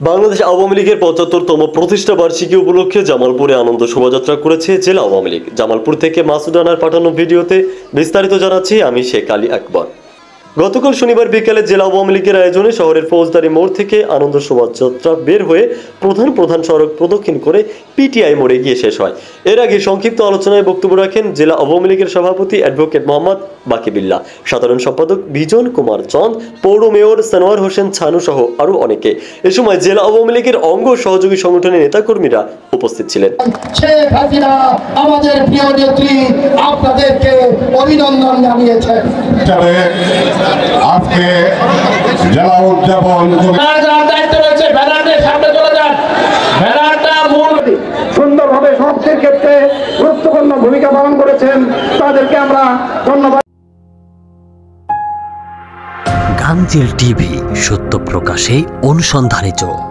বাংলাদেশ আওয়ামী লীগের ৭৫তম প্রতিষ্ঠা বার্ষিকী উপলক্ষে জামালপুরে আনন্দ শোভাযাত্রা করেছে জেলা আওয়ামী লীগ। জামালপুর থেকে মাসুদ রানার পাঠানো ভিডিওতে বিস্তারিত জানাচ্ছি আমি শেখ আলী আকবর। গতকাল শনিবার বিকেলে জেলা আওয়ামী লীগের আয়োজনে শহরের ফৌজদারি মোড় থেকে আনন্দ শোভাযাত্রা বের হয়ে প্রধান সড়ক প্রদক্ষিণ করে পিটিআই মোড়ে গিয়ে শেষ হয়। এর আগে সংক্ষিপ্ত আলোচনায় বক্তব্য রাখেন জেলা আওয়ামী লীগের সভাপতি অ্যাডভোকেট মোহাম্মদ বাকিবিল্লাহ, সাধারণ সম্পাদক বিজন কুমার চন্দ, পৌর মেয়র সানোয়ার হোসেন ছানু সহ আরও অনেকে। এ সময় জেলা আওয়ামী লীগের অঙ্গ সহযোগী সংগঠনের নেতাকর্মীরা উপস্থিত ছিলেন। শেখ হাসিনা আমাদের প্রিয় নেত্রী আপনাদেরকে অভিনন্দন জানিয়েছেন। আজকে জেলা উদযাপন সুন্দরভাবে সমাজের ক্ষেত্রে গুরুত্বপূর্ণ ভূমিকা পালন করেছেন, তাদেরকে আমরা ধন্যবাদ। গাংচিল টিভি, সত্য প্রকাশে অনুসন্ধানী চোখ।